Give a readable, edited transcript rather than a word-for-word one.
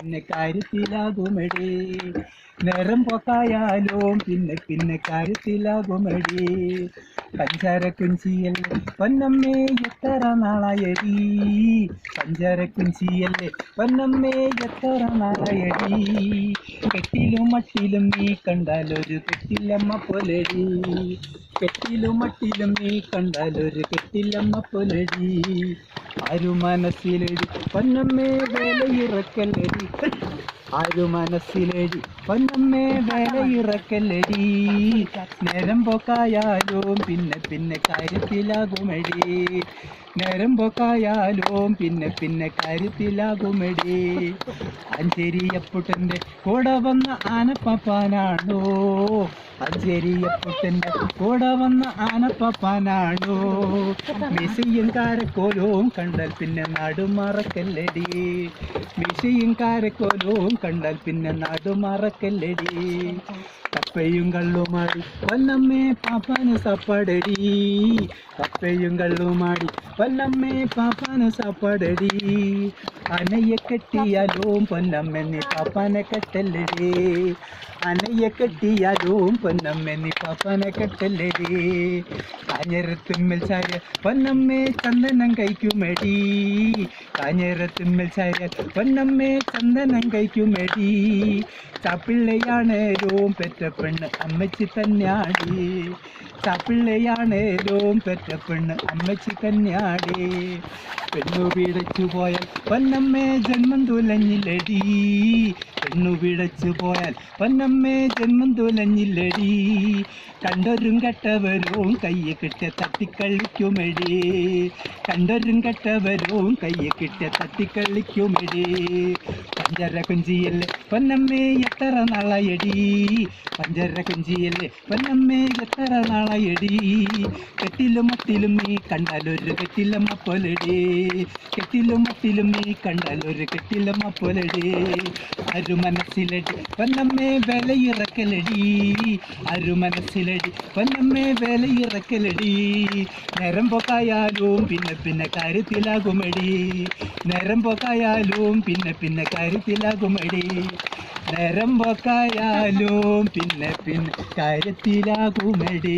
പിന്നെ കാര്യത്തിലാകുമടി. നേരം പോക്കായാലും പിന്നെ കാര്യത്തിലാകുമടി. പഞ്ചാര കുഞ്ചിയല്ലേ പൊന്നമ്മേ എത്ര നാളായടി. പഞ്ചാര കുഞ്ചിയല്ലേ പൊന്നമ്മേ എത്ര നാളായടി. കെട്ടിലും മട്ടിലും നീ കണ്ടാലൊരു കെട്ടിലമ്മ പോലെടി. കെട്ടിലും മട്ടിലും നീ കണ്ടാലൊരു കെട്ടിലമ്മ പോലെടി. ആരു മനസ്സിലെടി പൊന്നമ്മേ വേലയിറക്കല്ലടി. ആരു മനസ്സിലെടി പൊന്നമ്മേ വേലയിറക്കല്ലടി. നേരം പോക്കായാലും പിന്നെ കാര്യത്തിലാകുമടി. നേരം പോക്കായാലും പിന്നെ കാര്യത്തിലാകുമടി. അഞ്ചേരിയപ്പുട്ടൻ്റെ കൂടെ വന്ന ആനപ്പാപ്പാനാണോ. അഞ്ചേരിയപ്പുട്ടൻ്റെ കൂടെ വന്ന ആനപ്പാപ്പാനാണോ. മീശയും കാരക്കോലവും കണ്ടാൽ പിന്നെ നടുമറക്കല്ലടി. മീശയും കാരക്കോലവും കണ്ടാൽ പിന്നെ നടുമറക്കല്ലടി. കപ്പയും കള്ളുമാടി പൊന്നമ്മേ പാപ്പാന് സപ്പാടടി. കപ്പയും കള്ളുമാടി പൊന്നമ്മേ പാപ്പാന് സപ്പാടടി. അനയെ കെട്ടിയാലും പൊന്നമ്മ നീ പാപ്പാനെ കെട്ടല്ലടി. അനയെ കെട്ടിയാലും പൊന്നമ്മ നീ പാപ്പാനെ കെട്ടല്ലടി. കാഞ്ഞിരത്തുമ്മൽ ചായ പൊന്നമ്മേ ചന്ദനം കഴിക്കുമടി. കാഞ്ഞിരത്തുമ്മൽ ചായ പൊന്നമ്മേ ചന്ദനം കഴിക്കുമടി. ചാപ്പിള്ളയാണേലും പെറ്റ പെണ്ണ് അമ്മച്ചി തന്നെയാടി. ചാപ്പിള്ളയാണേലും പെറ്റ പെണ്ണ് അമ്മച്ചി തന്നെയാടി. പെണ്ണു പിടച്ചു പോയാൽ പൊന്നമ്മേ ജന്മം തുലഞ്ഞില്ലടി. പെണ്ണു പിടച്ചു പോയാൽ പൊന്നമ്മേ ജന്മം തുലഞ്ഞില്ലടി. കണ്ടൊരും കെട്ടവരും കയ്യെ കിട്ടിയ തട്ടിക്കളിക്കുമടി. കണ്ടൊരും കെട്ടവരും കയ്യെ കിട്ടിയ തട്ടിക്കളിക്കുമടി. പഞ്ചര കുഞ്ചിയല്ലേ പൊന്നമ്മേ എത്ര നാളായടി. പഞ്ചര കുഞ്ചിയല്ലേ പൊന്നമ്മേ എത്ര നാളായടി. കെട്ടിലും മട്ടിലും നീ കണ്ടാലൊരു കെട്ടിലമ്മ പോലടി. കെട്ടിലും മട്ടിലും നീ കണ്ടാലൊരു കെട്ടിലമ്മ പോലടി. ആരു മനസ്സിലടി പൊന്നമ്മേ വിലയിറക്കലടി. ആരു മനസ്സിലടി പൊന്നമ്മേ വിലയിറക്കലടി. നേരം പോക്കായാലും പിന്നെ കാര്യത്തിലാകുമടി. നേരം പോക്കായാലും പിന്നെ കാര്യത്തിലാകുമടി. നേരം പോക്കായാലും പിന്നെ കാര്യത്തിലാകുമടി.